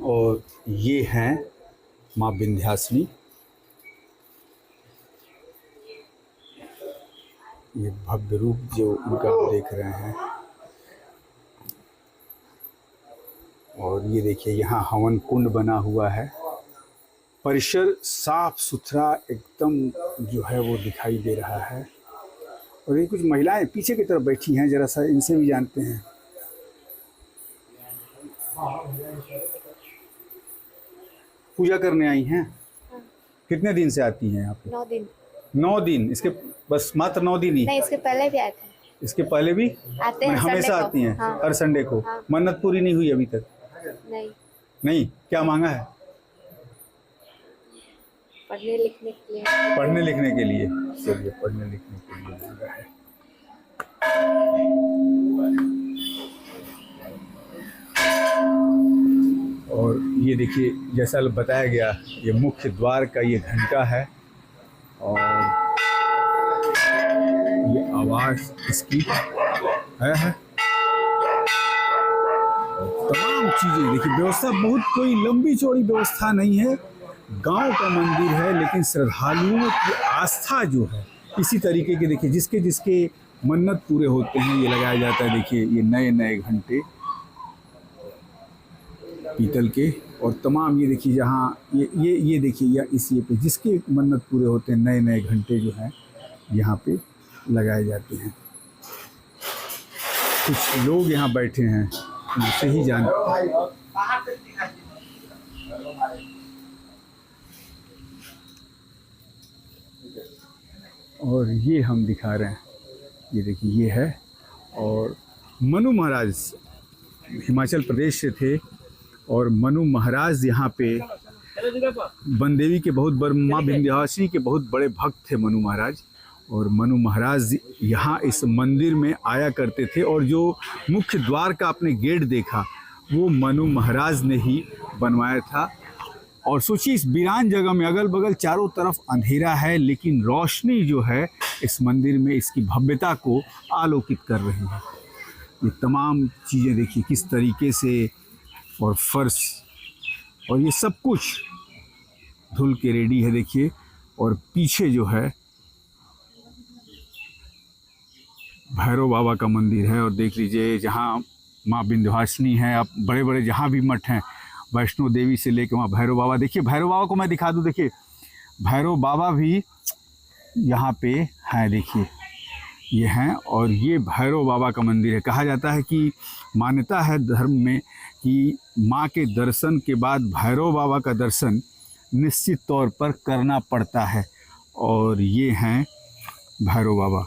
और ये हैं माँ विंध्याचली। ये भव्य रूप जो उनका आप देख रहे हैं। और ये देखिए यहाँ हवन कुंड बना हुआ है। परिसर साफ सुथरा एकदम जो है वो दिखाई दे रहा है। और ये कुछ महिलाएं पीछे की तरफ बैठी हैं, जरा सा इनसे भी जानते हैं। पूजा करने आई हैं? कितने दिन से आती हैं यहाँ पे? 9 दिन। 9 दिन? इसके बस मात्र 9 दिन ही? नहीं, इसके पहले भी आए थे। इसके पहले भी आते हैं? हमेशा आती हैं? हाँ। हर संडे को? हाँ। मन्नत पूरी नहीं हुई अभी तक? नहीं। नहीं? क्या मांगा है? पढ़ने लिखने के लिए। पढ़ने लिखने के लिए? चलिए, पढ़ने लिखने के लिए मांगा है। और ये देखिए जैसा बताया गया, ये मुख्य द्वार का ये घंटा है और ये आवाज़ इसकी है। तमाम चीज़ें देखिए, व्यवस्था बहुत कोई लंबी चौड़ी व्यवस्था नहीं है। गांव का मंदिर है लेकिन श्रद्धालुओं की आस्था जो है इसी तरीके के, देखिए जिसके जिसके मन्नत पूरे होते हैं ये लगाया जाता है। देखिए ये नए नए घंटे पीतल के, और तमाम ये देखिए जहाँ ये देखिए या इस ये पे जिसके मन्नत पूरे होते हैं नए नए घंटे जो हैं यहाँ पे लगाए जाते हैं। कुछ लोग यहाँ बैठे हैं, उनसे ही जान। और ये हम दिखा रहे हैं, ये देखिए ये है। और मनु महाराज हिमाचल प्रदेश से थे और मनु महाराज यहाँ पे वन देवी के बहुत बड़े, माँ विंध्याचली के बहुत बड़े भक्त थे मनु महाराज। और मनु महाराज यहाँ इस मंदिर में आया करते थे और जो मुख्य द्वार का आपने गेट देखा वो मनु महाराज ने ही बनवाया था। और सोचिए इस वीरान जगह में अगल बगल चारों तरफ अंधेरा है लेकिन रोशनी जो है इस मंदिर में इसकी भव्यता को आलोकित कर रही है। ये तमाम चीज़ें देखिए किस तरीके से, और फर्श और ये सब कुछ धुल के रेडी है देखिए। और पीछे जो है भैरव बाबा का मंदिर है। और देख लीजिए जहाँ माँ विंध्यवासिनी है, आप बड़े बड़े जहाँ भी मठ हैं वैष्णो देवी से लेकर वहाँ भैरव बाबा, देखिए भैरव बाबा को मैं दिखा दूँ, देखिए भैरव बाबा भी यहाँ पे हैं, देखिए ये हैं। और ये भैरव बाबा का मंदिर है। कहा जाता है कि मान्यता है धर्म में कि माँ के दर्शन के बाद भैरव बाबा का दर्शन निश्चित तौर पर करना पड़ता है। और ये हैं भैरव बाबा।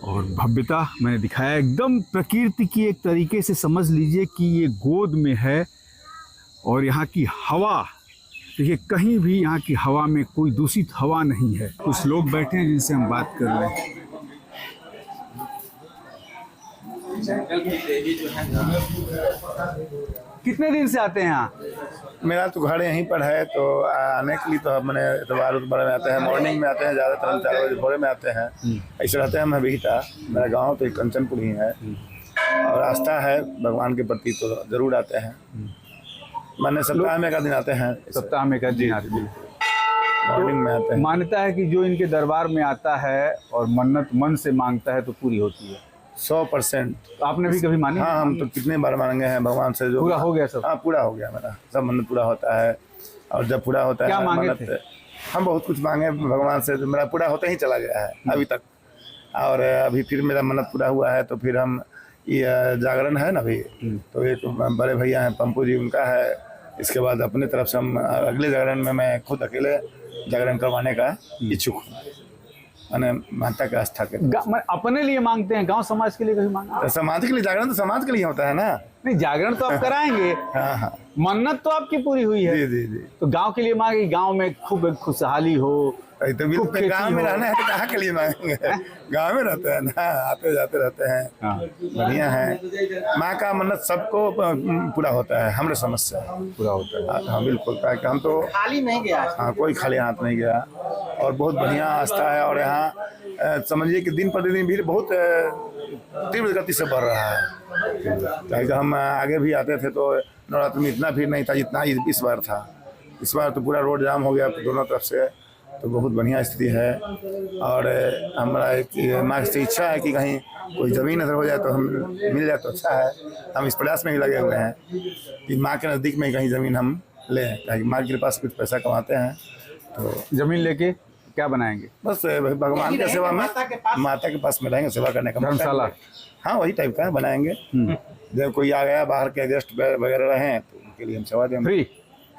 और भव्यता मैंने दिखाया, एकदम प्रकृति की एक तरीके से समझ लीजिए कि ये गोद में है। और यहाँ की हवा देखिए, कहीं भी यहाँ की हवा में कोई दूषित हवा नहीं है। कुछ लोग बैठे हैं जिनसे हम बात कर रहे हैं। कितने दिन से आते हैं यहाँ? मेरा तो घर यहीं पर है, तो आने के लिए तो मैंने इतवार में आते हैं, मॉर्निंग में आते हैं, ज़्यादातर हम 4 बजे भोरे में आते हैं। ऐसे रहते हैं। मैं बिहटा, मेरा गांव तो कंचनपुर ही है और आस्था है भगवान के प्रति, तो ज़रूर आते हैं। मैंने सप्ताह में 1 दिन आते हैं। सप्ताह में 1 दिन आते हैं, मॉर्निंग में आते हैं। मान्यता है कि जो इनके दरबार में आता है और मन्नत मन से मांगता है तो पूरी होती है। 100%। आपने भी कभी मानी? हाँ, हम तो कितने बार मांगे हैं भगवान से। जो पूरा हो गया सब? हाँ, पूरा हो गया मेरा, सब मन्नत पूरा होता है। और जब पूरा होता क्या है मांगे थे? हम बहुत कुछ मांगे भगवान से, तो मेरा पूरा होता ही चला गया है अभी तक। और अभी फिर मेरा मन्नत पूरा हुआ है, तो फिर हम ये जागरण है ना अभी, तो एक बड़े भैया हैं पंपू जी, उनका है। इसके बाद अपने तरफ से हम अगले जागरण में मैं खुद अकेले जागरण करवाने का इच्छुक हूँ। मैंने माता का आस्था के अपने लिए मांगते हैं, गांव समाज के लिए कभी मांगा? तो समाज के लिए जागरण तो समाज के लिए होता है ना। नहीं, जागरण तो आप कराएंगे। हाँ हाँ, मन्नत तो आपकी पूरी हुई है। जी जी जी। तो गांव के लिए मांगे, गांव में खूब खुशहाली हो, तो गाँव में रहना है तो कहाँ के लिए मांगेंगे? गाँव में रहते हैं ना, आते जाते रहते हैं। हाँ। बढ़िया है। माँ का मन्नत सबको पूरा होता है, हमारे समझ से पूरा होता है। हाँ बिल्कुल। हम तो खाली नहीं गया। हाँ, कोई खाली हाथ नहीं गया। और बहुत बढ़िया आस्था है। और यहाँ समझिए कि दिन प्रतिदिन भीड़ बहुत तीव्र गति से बढ़ रहा है। चाहे हम आगे भी आते थे तो नवरात्र में इतना भीड़ नहीं था जितना इस बार था। इस बार तो पूरा रोड जाम हो गया दोनों तरफ से, तो बहुत बढ़िया स्थिति है। और हमारा एक माँ से इच्छा है कि कहीं कोई ज़मीन अगर हो जाए तो हम मिल जाए तो अच्छा है। हम इस प्रयास में ही लगे हुए हैं कि माँ के नज़दीक में कहीं ज़मीन हम लें, ताकि माँ के पास कुछ पैसा कमाते हैं तो जमीन लेके क्या बनाएंगे? बस भगवान की सेवा में माता के पास में रहेंगे, सेवा करने का मौका धर्मशाला? हाँ वही टाइप का बनाएंगे। जब कोई आ गया बाहर के गेस्ट वगैरह रहे तो उनके लिए हम सेवा देंगे। फ्री?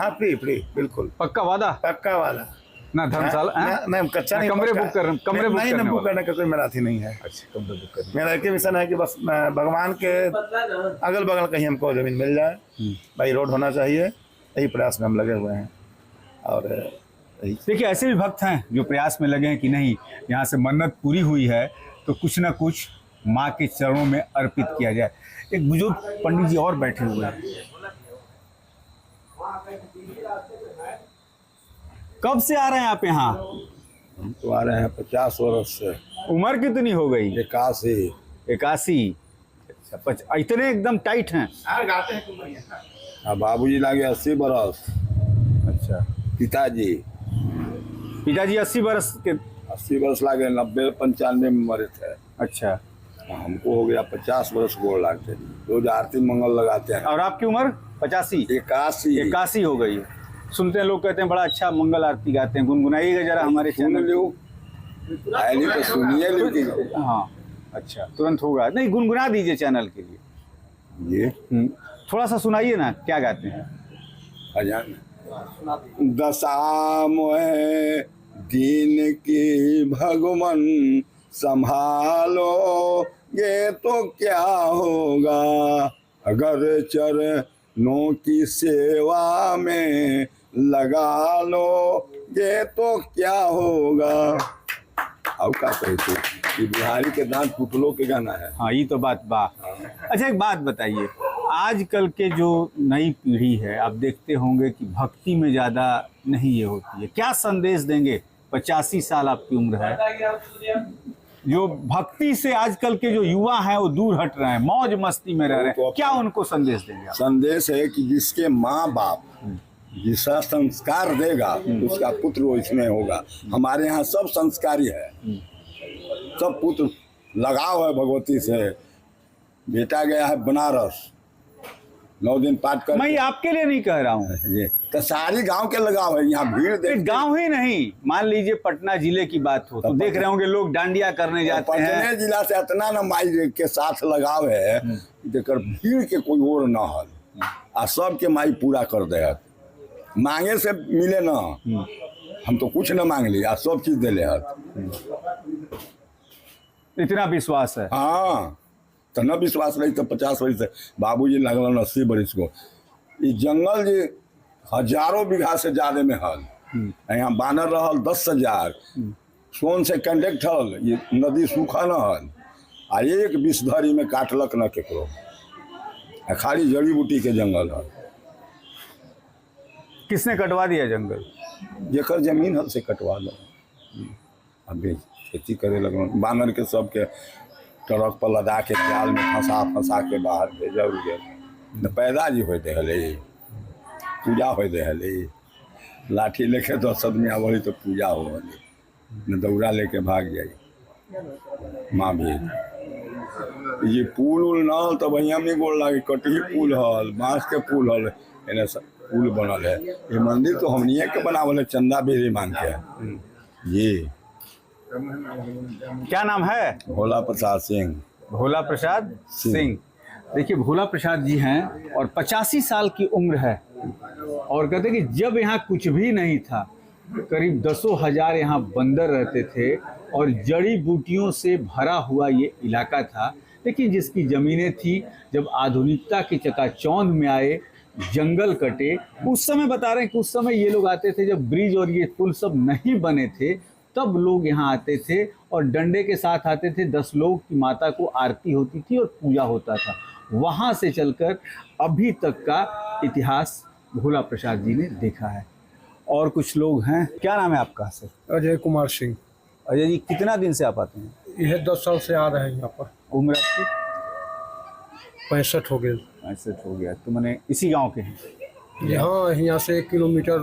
हाँ फ्री बिल्कुल, पक्का वादा? पक्का वाला ना धर्मशाला? नहीं कच्चा नहीं, कमरे बुक कर, कमरे बुक करने बुक करने का कोई मेरा अथी नहीं है। अच्छा, कमरे बुक करने। मेरा एक ही मिशन है कि बस भगवान के अगल बगल कहीं हमको जमीन मिल जाए, भाई रोड होना चाहिए, यही प्रयास में हम लगे हुए हैं। और देखिए ऐसे भी भक्त हैं जो प्रयास में लगे हैं कि नहीं, यहाँ से मन्नत पूरी हुई है तो कुछ ना कुछ माँ के चरणों में अर्पित किया जाए। एक बुजुर्ग पंडित जी और बैठे हुए हैं। कब से आ रहे हैं आप यहाँ? हम तो आ रहे हैं 50 वर्ष से। उम्र कितनी हो गई? 81। 81? अच्छा, इतने एकदम टाइट हैं। अब बाबूजी लागे 80 बरस। अच्छा, पिताजी पिताजी 80 बरस के? 80 बरस लागे, 90-95 में मरे थे। अच्छा, हमको हो गया 50 बरस गोड़ लागते, रोज आरती मंगल लगाते हैं। और आपकी उम्र 85? 81 हो गई है। सुनते हैं लोग कहते हैं बड़ा अच्छा मंगल आरती गाते हैं, गुनगुनाइएगा जरा हमारे चैनल। तो सुनिए लो। हाँ अच्छा, तुरंत होगा नहीं, गुनगुना दीजिए चैनल के लिए। ये थोड़ा सा सुनाइए ना, क्या गाते हैं? भजन दशा मोहे दीन की भगवन संभालो, ये तो क्या होगा अगर चरणों की सेवा में लगा लो, ये तो क्या होगा। अब क्या कहते ये बिहारी के दांत पुतलों के गाना है। हाँ ये तो बात वाह। अच्छा एक बात बताइए, आजकल के जो नई पीढ़ी है आप देखते होंगे कि भक्ति में ज़्यादा नहीं ये होती है, क्या संदेश देंगे? 85 साल आपकी उम्र है, जो भक्ति से आजकल के जो युवा हैं वो दूर हट रहे हैं, मौज मस्ती में रह रहे हैं, क्या उनको संदेश देंगे आप? संदेश है कि जिसके माँ बाप जिसका संस्कार देगा उसका पुत्र वो इसमें होगा। हमारे यहाँ सब संस्कारी है, सब पुत्र लगाव है भगवती से। बेटा गया है बनारस, 9 दिन पाठ कर। मैं आपके लिए नहीं कह रहा हूँ, ये तो सारी गांव के लगाव है। यहाँ भीड़ देख, गांव ही नहीं, मान लीजिए पटना जिले की बात हो तो देख रहे होंगे लोग डांडिया करने जाते हैं। पटना जिला से इतना न माई के साथ लगाव है, देकर भीड़ के कोई और न हल आ सबके माई पूरा कर दे। मांगे से मिले ना, हम तो कुछ न मांग ली आ सब चीज दिले हत। इतना विश्वास है? हाँ, तो न विश्वास रही तो 50 वर्ष से बाबूजी लगल 80 वर्ष को। ये जंगल जी हजारों बीघा से ज्यादा में हल, यहाँ बानर रहल 10,000, सोन से कंडक्ट हल, ये नदी सूखा न हल आ एक विषधरी में काटलक न केकरो, खाली जड़ी बूटी के जंगल हल। किसने कटवा दिया जंगल? जेकर जमीन हल से कटवा लो। अभी खेती करे लगल, बानर के सबके ट्रक पर लदा के जाल में फंसा के बाहर भेजल गेल। पैदा जी होते हले, पूजा होते हले, लाठी लेके 10 आदमी आवली तो पूजा हो हले, न दौड़ा लेके भाग जाई माँ भी। ये पुल उल न हल तो भैया में गोल लागे, कटही पुल हल, बाँस के पुल हल, इन्हें सब पुल बनल है। ये मंदिर तो हमनिए के बनावल है, चंदा बेरी मांग के। ये क्या नाम है? भोला प्रसाद सिंह। भोला प्रसाद सिंह। देखिए भोला प्रसाद जी हैं और 85 साल की उम्र है, और कहते हैं कि जब यहाँ कुछ भी नहीं था, करीब 10,000 यहाँ बंदर रहते थे और जड़ी बूटियों से भरा हुआ ये इलाका था। लेकिन जिसकी ज़मीनें थी, जब आधुनिकता के चकाचौंध में आए, जंगल कटे, उस समय बता रहे हैं कि उस समय ये लोग आते थे जब ब्रिज और ये पुल सब नहीं बने थे, तब लोग यहाँ आते थे और डंडे के साथ आते थे। 10 लोग की माता को आरती होती थी और पूजा होता था। वहाँ से चलकर अभी तक का इतिहास भोला प्रसाद जी ने देखा है। और कुछ लोग हैं। क्या नाम है आपका सर? अजय कुमार सिंह। अजय जी, कितना दिन से आप आते हैं? यह 10 साल से आ रहे हैं यहाँ पर। उम्र आपकी? 65 हो गए। 65 हो गया। तो मैंने इसी गांव के हैं? यहाँ यहाँ से 1 किलोमीटर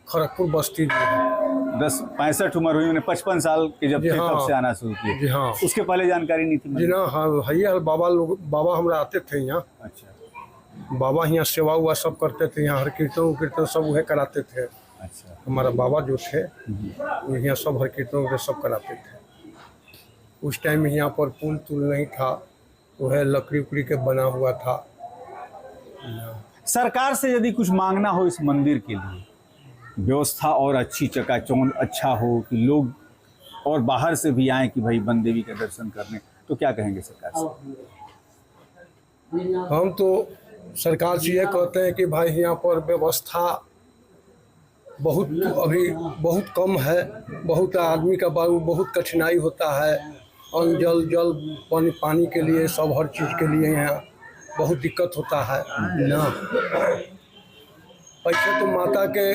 खड़गपुर बस्ती जी है। 65 उम्र हुई, मैंने 55 साल के जब जी थे हाँ। तब से आना शुरू किया। जी हाँ। उसके पहले जानकारी नहीं थी जी मुझे। ना, हाँ भैया बाबा हमरा आते थे यहाँ। अच्छा बाबा यहाँ सेवा हुआ सब करते थे, यहाँ हर कीर्तन कीर्तन सब वह कराते थे। अच्छा। हमारा बाबा जो थे वो यहाँ सब हर कीर्तन सब कराते थे। उस टाइम में यहाँ पर पुल तुल नहीं था, वह लकड़ी उकड़ी के बना हुआ था। सरकार से यदि कुछ मांगना हो इस मंदिर के लिए, व्यवस्था और अच्छी चकाचौंध अच्छा हो कि लोग और बाहर से भी आए कि भाई वन देवी का दर्शन करने, तो क्या कहेंगे सरकार से? हम तो सरकार से ये कहते हैं कि भाई यहाँ पर व्यवस्था बहुत अभी बहुत कम है। बहुत आदमी का बहुत कठिनाई होता है। अन्न जल पानी के लिए सब हर चीज़ के लिए यहाँ बहुत दिक्कत होता है ना। ऐसे तो माता के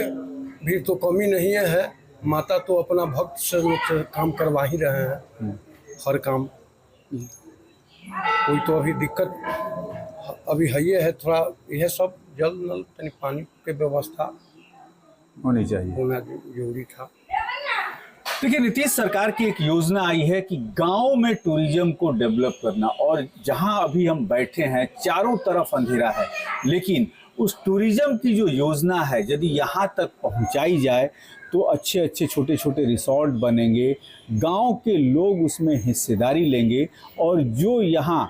भी तो कमी नहीं है। माता तो अपना भक्त से काम करवा ही रहे हैं, हर काम। कोई तो अभी दिक्कत अभी है ये है, थोड़ा यह सब जल नल यानी पानी के व्यवस्था होनी चाहिए, होना जरूरी था। देखिए नीतीश सरकार की एक योजना आई है कि गांव में टूरिज्म को डेवलप करना, और जहां अभी हम बैठे हैं चारों तरफ अंधेरा है, लेकिन उस टूरिज्म की जो योजना है यदि यहां तक पहुंचाई जाए तो अच्छे अच्छे छोटे छोटे रिसोर्ट बनेंगे, गांव के लोग उसमें हिस्सेदारी लेंगे और जो यहां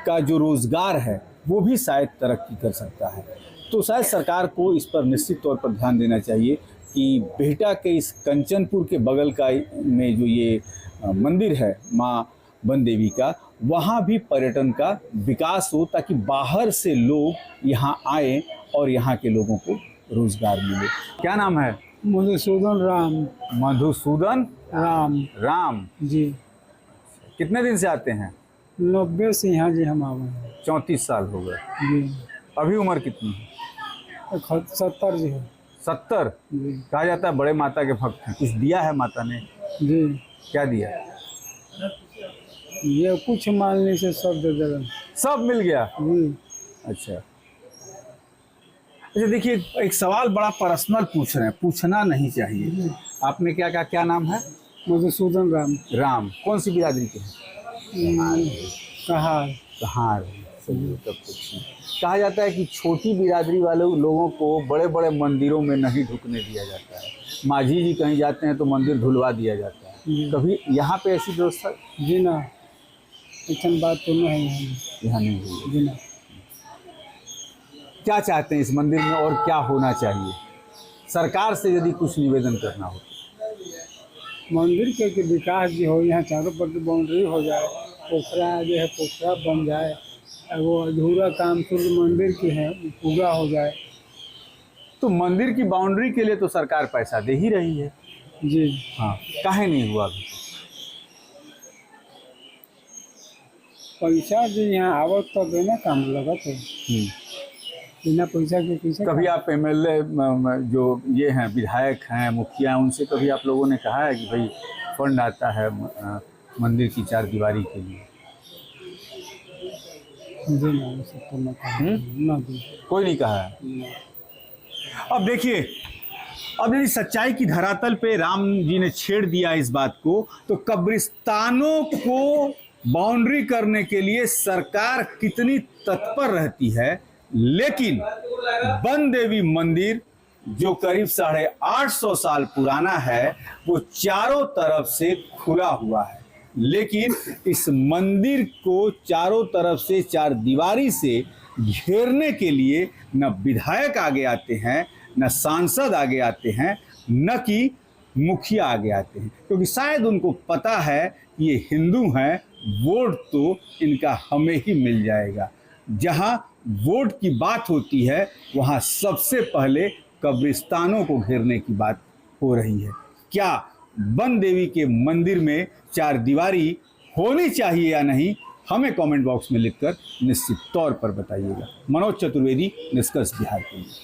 का जो रोज़गार है वो भी शायद तरक्की कर सकता है। तो शायद सरकार को इस पर निश्चित तौर पर ध्यान देना चाहिए कि बिहटा के इस कंचनपुर के बगल का में जो ये मंदिर है माँ वन देवी का, वहाँ भी पर्यटन का विकास हो ताकि बाहर से लोग यहाँ आए और यहाँ के लोगों को रोजगार मिले। क्या नाम है? मधुसूदन राम। मधुसूदन राम जी। कितने दिन से आते हैं? 90 से यहाँ जी हम आए हैं। 34 साल हो गए। जी। अभी उम्र कितनी है? 70 जी है। 70? जी। कहा जाता है बड़े माता के भक्त हैं, कुछ दिया है माता ने? जी। क्या दिया? ये कुछ मांगने से सब दे देगा। सब मिल गया? जी। अच्छा देखिए एक सवाल बड़ा पर्सनल पूछ रहे हैं, पूछना नहीं चाहिए। आपने क्या कहा, क्या नाम है? मधुसूदन राम। कौन सी बिरादरी के हैं? कहार। कहा जाता है कि छोटी बिरादरी वाले लोगों को बड़े बड़े मंदिरों में नहीं ढुकने दिया जाता है। माझी जी कहीं जाते हैं तो मंदिर धुलवा दिया जाता है। कभी यहाँ पे ऐसी व्यवस्था? जी ना, इतनी बात तो नहीं है यहाँ नहीं हुई। जी ना। क्या चाहते हैं इस मंदिर में और क्या होना चाहिए? सरकार से यदि कुछ निवेदन करना हो? मंदिर के विकास भी हो, यहाँ चारों पर बाउंड्री हो जाए, पोखरा जो है पोखरा बन जाए, वो अधूरा काम सूर्य मंदिर के है पूरा हो जाए। तो मंदिर की बाउंड्री के लिए तो सरकार पैसा दे ही रही है। जी हाँ, काहे नहीं हुआ अभी? पैसा जो यहाँ आवत तो देना काम लगत है, बिना पैसा के पैसा। कभी आप एमएलए जो ये हैं विधायक हैं मुखिया हैं, उनसे कभी आप लोगों ने कहा है कि भाई फंड आता है मंदिर की चार दीवारी के लिए? जी ना, सब तो ना दी। कोई नहीं कहा है। अब देखिए, अब यदि सच्चाई की धरातल पे राम जी ने छेड़ दिया इस बात को, तो कब्रिस्तानों को बाउंड्री करने के लिए सरकार कितनी तत्पर रहती है, लेकिन वन देवी मंदिर जो करीब 850 साल पुराना है वो चारों तरफ से खुला हुआ है, लेकिन इस मंदिर को चारों तरफ से चार दीवारी से घेरने के लिए न विधायक आगे आते हैं, न सांसद आगे आते हैं, न कि मुखिया आगे आते हैं, क्योंकि शायद उनको पता है कि ये हिंदू हैं, वोट तो इनका हमें ही मिल जाएगा। जहां वोट की बात होती है वहां सबसे पहले कब्रिस्तानों को घेरने की बात हो रही है। क्या वन देवी के मंदिर में चार दीवारी होनी चाहिए या नहीं, हमें कमेंट बॉक्स में लिखकर निश्चित तौर पर बताइएगा। मनोज चतुर्वेदी, निष्कर्ष बिहार के लिए।